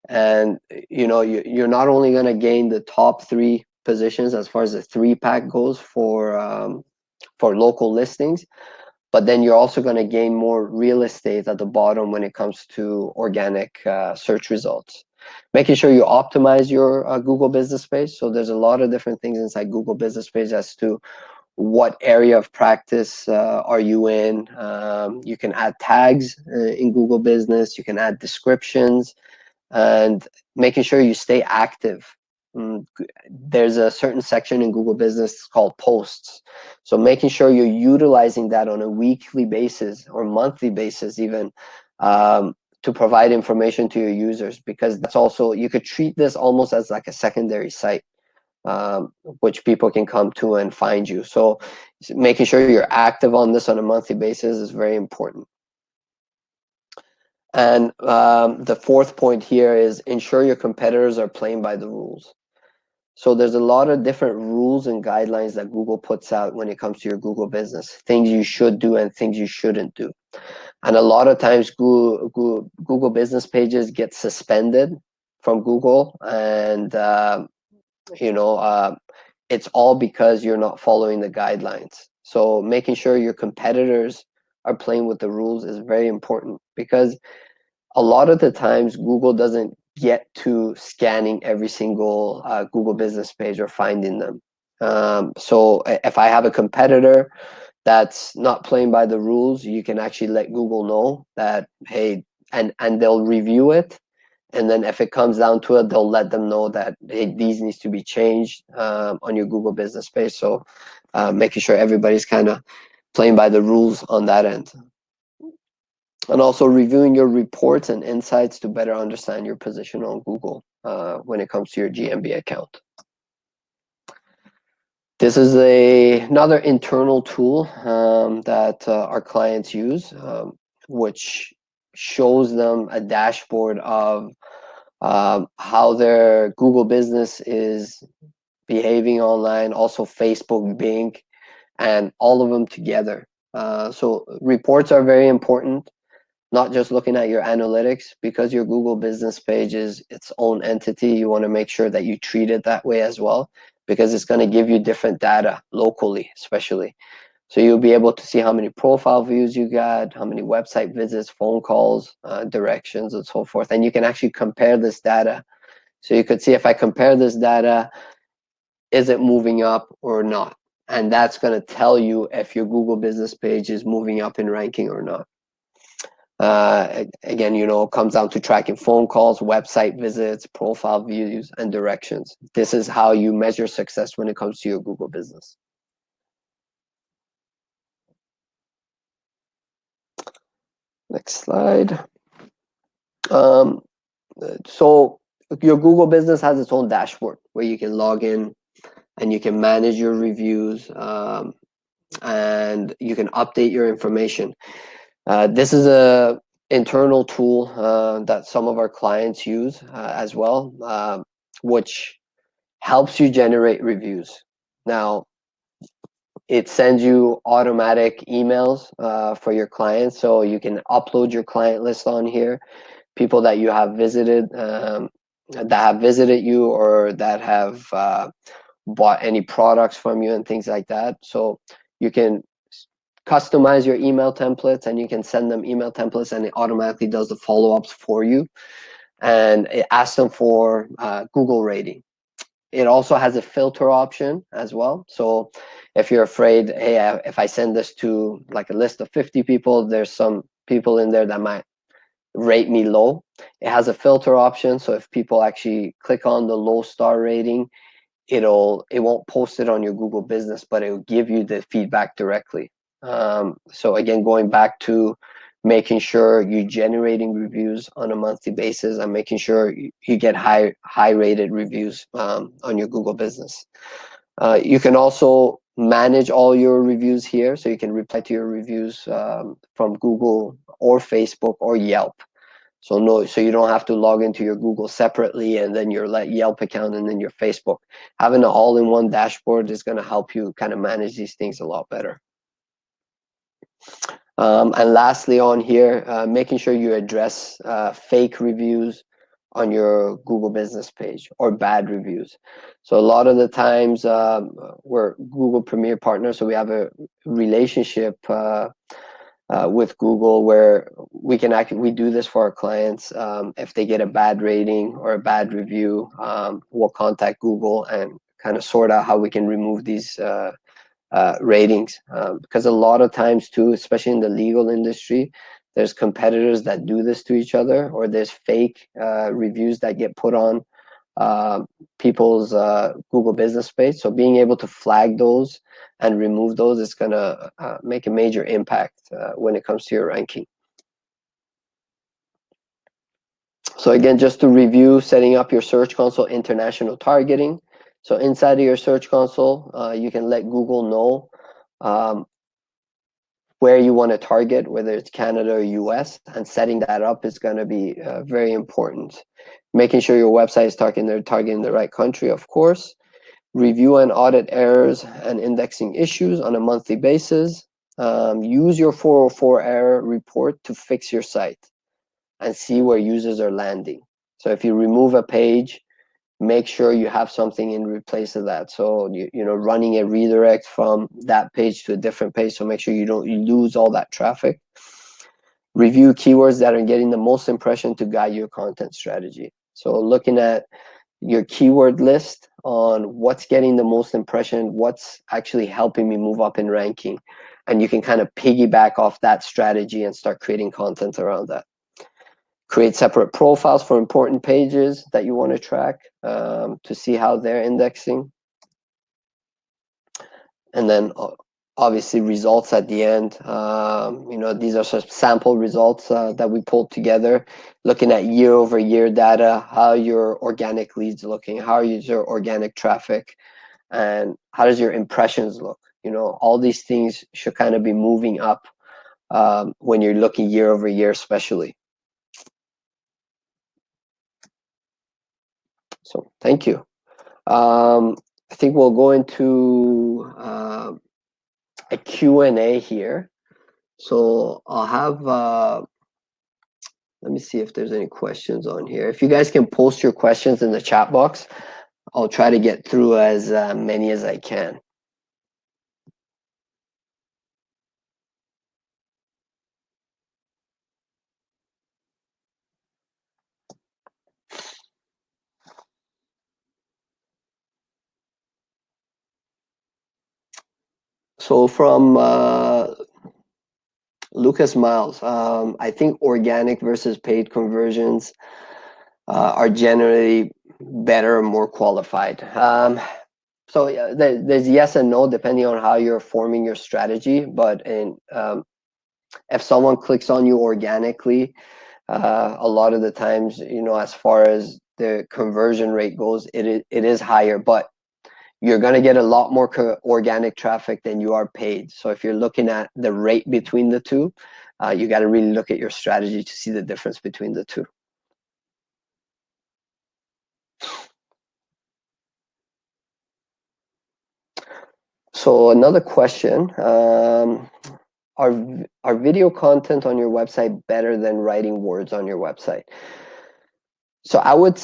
And you're not only going to gain the top 3 positions as far as the 3-pack goes for local listings, but then you're also going to gain more real estate at the bottom when it comes to organic search results. Making sure you optimize your Google business page. So there's a lot of different things inside Google business page as to what area of practice are you in. You can add tags in Google business, you can add descriptions, and making sure you stay active. There's a certain section in Google business called posts. So making sure you're utilizing that on a weekly basis or monthly basis even to provide information to your users, because that's also, you could treat this almost as like a secondary site which people can come to and find you. So making sure you're active on this on a monthly basis is very important. And the fourth point here is ensure your competitors are playing by the rules. So there's a lot of different rules and guidelines that Google puts out when it comes to your Google business, things you should do and things you shouldn't do. And a lot of times Google business pages get suspended from Google, and it's all because you're not following the guidelines. So making sure your competitors are playing with the rules is very important, because a lot of the times Google doesn't get to scanning every single Google business page or finding them. So if I have a competitor that's not playing by the rules, you can actually let Google know that, hey, and they'll review it. And then if it comes down to it, they'll let them know that, hey, these needs to be changed on your Google business page. So making sure everybody's kind of playing by the rules on that end. And also reviewing your reports and insights to better understand your position on Google when it comes to your GMB account. This is another internal tool that our clients use, which shows them a dashboard of how their Google business is behaving online, also Facebook, Bing, and all of them together. So reports are very important, not just looking at your analytics, because your Google business page is its own entity. You want to make sure that you treat it that way as well, because it's going to give you different data locally, especially. So you'll be able to see how many profile views you got, how many website visits, phone calls, directions, and so forth. And you can actually compare this data. So you could see, if I compare this data, is it moving up or not? And that's going to tell you if your Google business page is moving up in ranking or not. Again, it comes down to tracking phone calls, website visits, profile views, and directions. This is how you measure success when it comes to your Google business. Next slide. So your Google business has its own dashboard where you can log in and you can manage your reviews, and you can update your information. This is a internal tool that some of our clients use as well, which helps you generate reviews. Now, it sends you automatic emails for your clients, so you can upload your client list on here, people that you have visited, you, or that have bought any products from you and things like that. So you can customize your email templates, and you can send them email templates, and it automatically does the follow-ups for you, and it asks them for Google rating. It also has a filter option as well. So if you're afraid, hey, if I send this to like a list of 50 people, there's some people in there that might rate me low. It has a filter option, so if people actually click on the low star rating, it won't post it on your Google business, but it will give you the feedback directly. So again, going back to making sure you're generating reviews on a monthly basis and making sure you get high rated reviews on your Google business. You can also manage all your reviews here, so you can reply to your reviews from Google or Facebook or Yelp. So you don't have to log into your Google separately and then your Yelp account and then your Facebook. Having an all-in-one dashboard is going to help you kind of manage these things a lot better. And lastly on here, making sure you address fake reviews on your Google business page or bad reviews. So a lot of the times we're Google Premier partners, so we have a relationship with Google where we do this for our clients. If they get a bad rating or a bad review, we'll contact Google and kind of sort out how we can remove these ratings, because a lot of times too, especially in the legal industry, there's competitors that do this to each other, or there's fake reviews that get put on people's Google business page. So being able to flag those and remove those is going to make a major impact when it comes to your ranking. So again, just to review, setting up your Search Console international targeting. So inside of your Search Console, you can let Google know where you want to target, whether it's Canada or US, and setting that up is going to be very important. Making sure your website is targeting the right country, of course. Review and audit errors and indexing issues on a monthly basis. Use your 404 error report to fix your site and see where users are landing. So if you remove a page, make sure you have something in replace of that. So running a redirect from that page to a different page, so make sure you don't lose all that traffic. Review keywords that are getting the most impression to guide your content strategy. So looking at your keyword list on what's getting the most impression, what's actually helping me move up in ranking, and you can kind of piggyback off that strategy and start creating content around that. Create separate profiles for important pages that you want to track to see how they're indexing. And then obviously results at the end. These are some sample results that we pulled together, looking at year-over-year data, how your organic leads looking, how is your organic traffic, and how does your impressions look. All these things should kind of be moving up when you're looking year-over-year, especially. So thank you. I think we'll go into a Q&A here. So I'll have, let me see if there's any questions on here. If you guys can post your questions in the chat box, I'll try to get through as many as I can. So from Lucas Miles, I think organic versus paid conversions are generally better and more qualified. So yeah, there's yes and no depending on how you're forming your strategy. But if someone clicks on you organically, a lot of the times, as far as the conversion rate goes, it is higher, but you're going to get a lot more organic traffic than you are paid. So if you're looking at the rate between the two, you got to really look at your strategy to see the difference between the two. So another question, are video content on your website better than writing words on your website? So I would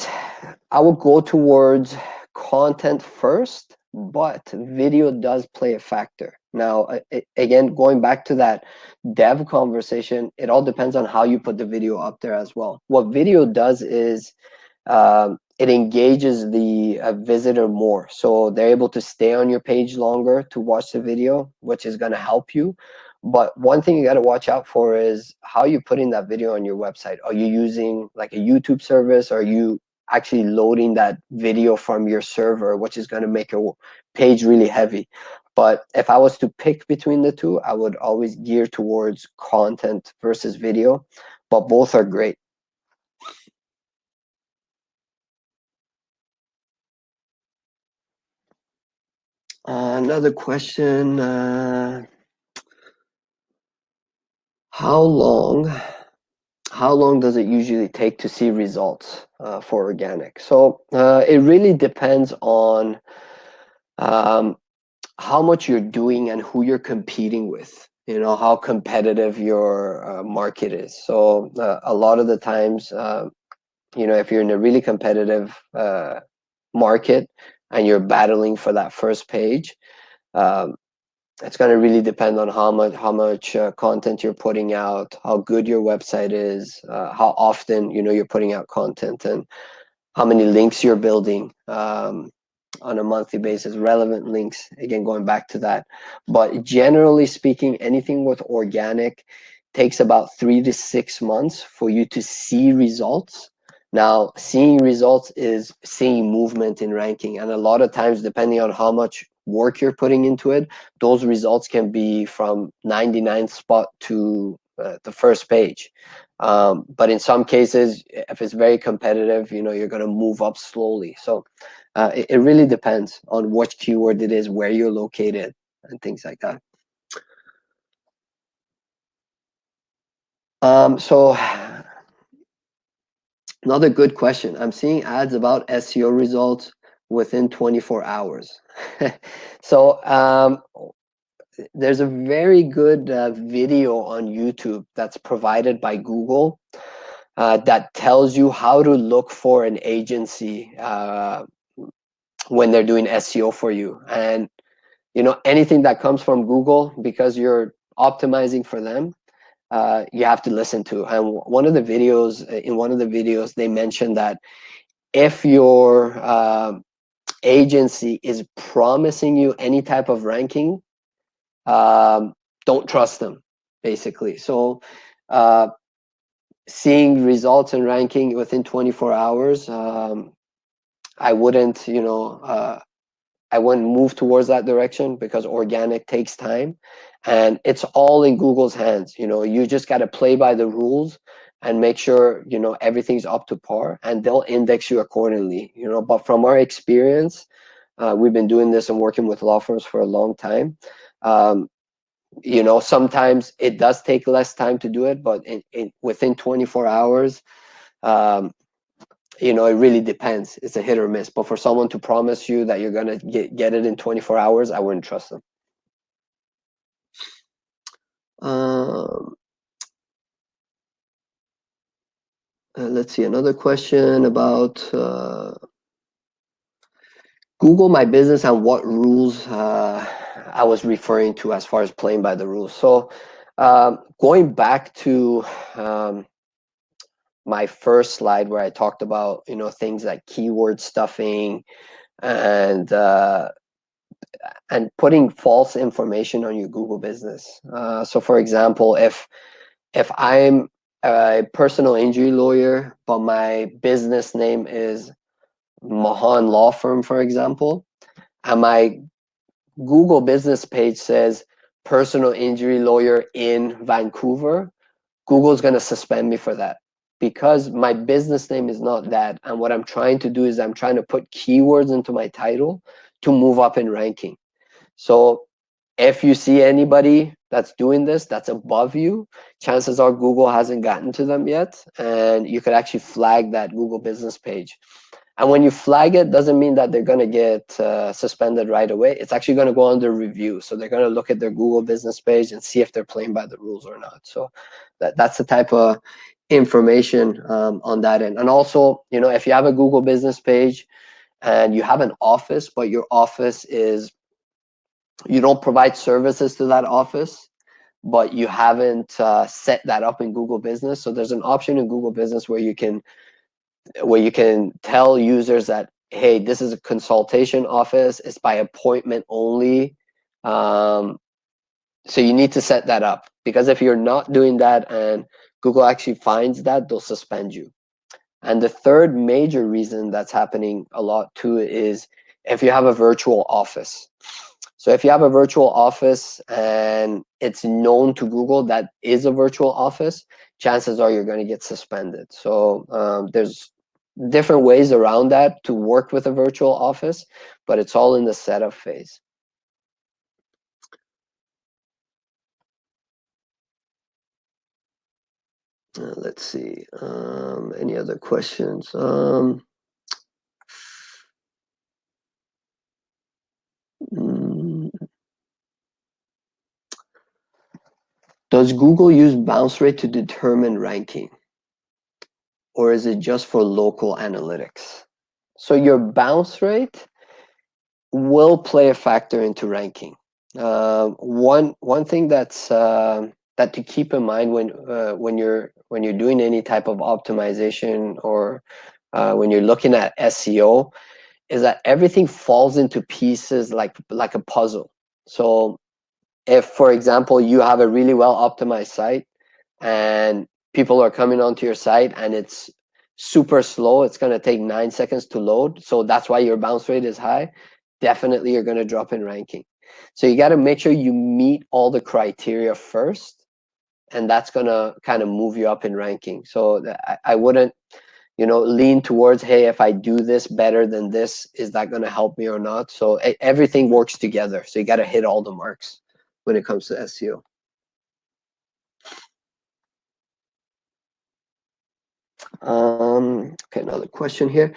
go towards content first, but video does play a factor. Now, again, going back to that dev conversation, it all depends on how you put the video up there as well. What video does is it engages the visitor more, so they're able to stay on your page longer to watch the video, which is going to help you. But one thing you got to watch out for is how you're putting that video on your website. Are you using like a YouTube service? Are you actually loading that video from your server, which is going to make your page really heavy? But if I was to pick between the two, I would always gear towards content versus video, but both are great. Another question, how long how long does it usually take to see results for organic? So it really depends on um, how much you're doing and who you're competing with, how competitive your market is. So a lot of the times, if you're in a really competitive market and you're battling for that first page, um, it's going to really depend on how much content you're putting out, how good your website is, how often you're putting out content, and how many links you're building on a monthly basis, relevant links, again going back to that. But generally speaking, anything with organic takes about 3 to 6 months for you to see results. Now, seeing results is seeing movement in ranking, and a lot of times, depending on how much work you're putting into it, those results can be from 99th spot to the first page. But in some cases, if it's very competitive, you're going to move up slowly. So it really depends on which keyword it is, where you're located, and things like that. So another good question. I'm seeing ads about SEO results within 24 hours. So there's a very good video on YouTube that's provided by Google that tells you how to look for an agency when they're doing SEO for you. And anything that comes from Google, because you're optimizing for them, you have to listen to. And in one of the videos, they mentioned that if your agency is promising you any type of ranking, don't trust them, basically. So seeing results and ranking within 24 hours, I wouldn't, I wouldn't move towards that direction, because organic takes time and it's all in Google's hands. You just got to play by the rules and make sure, everything's up to par, and they'll index you accordingly. But from our experience, we've been doing this and working with law firms for a long time. Sometimes it does take less time to do it, but within 24 hours, it really depends. It's a hit or miss. But for someone to promise you that you're gonna get it in 24 hours, I wouldn't trust them. Let's see, another question about Google My Business and what rules I was referring to as far as playing by the rules. So going back to my first slide where I talked about things like keyword stuffing and and putting false information on your Google business. So for example, if I'm a personal injury lawyer, but my business name is Mahan Law Firm, for example, and my Google business page says personal injury lawyer in Vancouver, Google's going to suspend me for that because my business name is not that. And what I'm trying to do is I'm trying to put keywords into my title to move up in ranking. So if you see anybody that's doing this, that's above you, chances are Google hasn't gotten to them yet. And you could actually flag that Google business page. And when you flag it, doesn't mean that they're going to get suspended right away. It's actually going to go under review. So they're going to look at their Google business page and see if they're playing by the rules or not. So that's the type of information on that end. And also, you know, if you have a Google business page and you have an office, but your office is, you don't provide services to that office, but you haven't set that up in Google Business. So there's an option in Google Business where you can tell users that, hey, this is a consultation office, it's by appointment only. So you need to set that up, because if you're not doing that and Google actually finds that, they'll suspend you. And the third major reason that's happening a lot too is if you have a virtual office. So if you have a virtual office and it's known to Google that is a virtual office, chances are you're going to get suspended. So there's different ways around that to work with a virtual office, but it's all in the setup phase. Let's see, any other questions? Does Google use bounce rate to determine ranking, or is it just for local analytics? So your bounce rate will play a factor into ranking. One thing that's that to keep in mind when you're doing any type of optimization, or when you're looking at SEO, is that everything falls into pieces like a puzzle. So if, for example, you have a really well optimized site and people are coming onto your site and it's super slow, it's going to take 9 seconds to load, so that's why your bounce rate is high, definitely you're going to drop in ranking. So you got to make sure you meet all the criteria first, and that's going to kind of move you up in ranking. So I wouldn't, you know, lean towards, hey, if I do this better than this, is that going to help me or not? So everything works together. So you got to hit all the marks when it comes to SEO. Okay, another question here.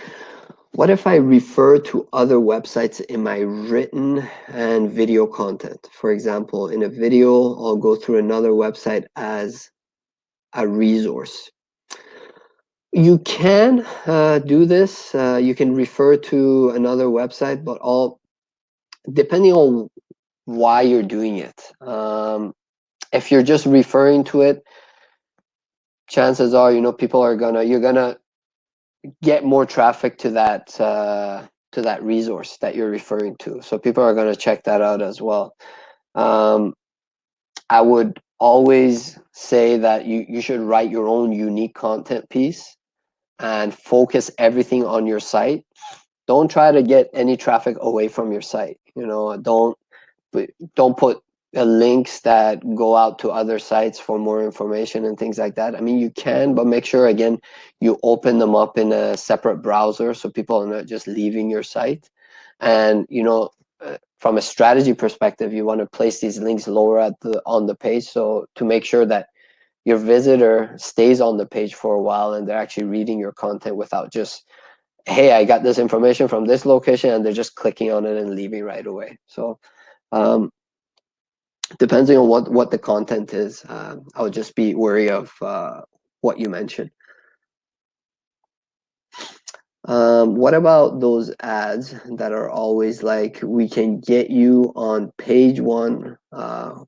What if I refer to other websites in my written and video content? For example, in a video, I'll go through another website as a resource. You can do this. You can refer to another website, but all depending on why you're doing it. If you're just referring to it, chances are, you know, you're gonna get more traffic to that resource that you're referring to. So people are gonna check that out as well. I would always say that you should write your own unique content piece and focus everything on your site. Don't try to get any traffic away from your site. You know, don't put links that go out to other sites for more information and things like that. I mean, you can, but make sure, again, you open them up in a separate browser so people are not just leaving your site. And, you know, from a strategy perspective, you want to place these links lower on the page, so to make sure that your visitor stays on the page for a while and they're actually reading your content without just, hey, I got this information from this location, and they're just clicking on it and leaving right away. So depending on what the content is, I would just be wary of what you mentioned. What about those ads that are always like, we can get you on page 1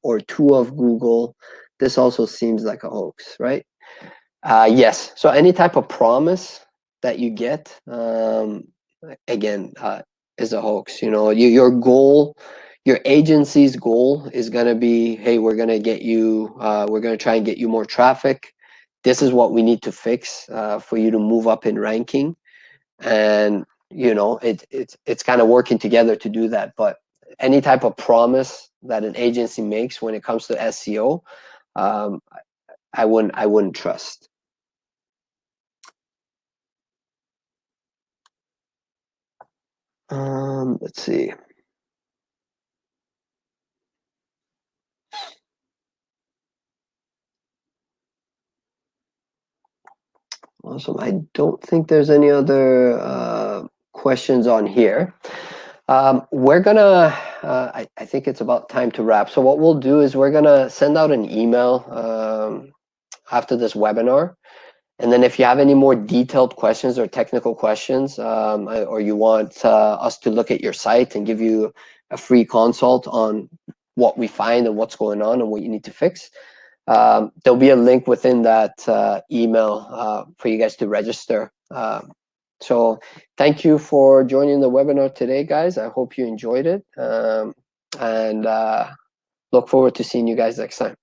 or 2 of Google? This also seems like a hoax, right? Yes. So any type of promise that you get, again, is a hoax. You know, your goal, your agency's goal is going to be, hey, we're going to get you, we're going to try and get you more traffic. This is what we need to fix for you to move up in ranking. And you know, it's kind of working together to do that. But any type of promise that an agency makes when it comes to SEO, um, I wouldn't trust. Let's see. Awesome. I don't think there's any other questions on here. We're gonna, I think it's about time to wrap. So what we'll do is we're gonna send out an email after this webinar. And then if you have any more detailed questions or technical questions, or you want us to look at your site and give you a free consult on what we find and what's going on and what you need to fix, there'll be a link within that email for you guys to register. So thank you for joining the webinar today, guys. I hope you enjoyed it, and look forward to seeing you guys next time.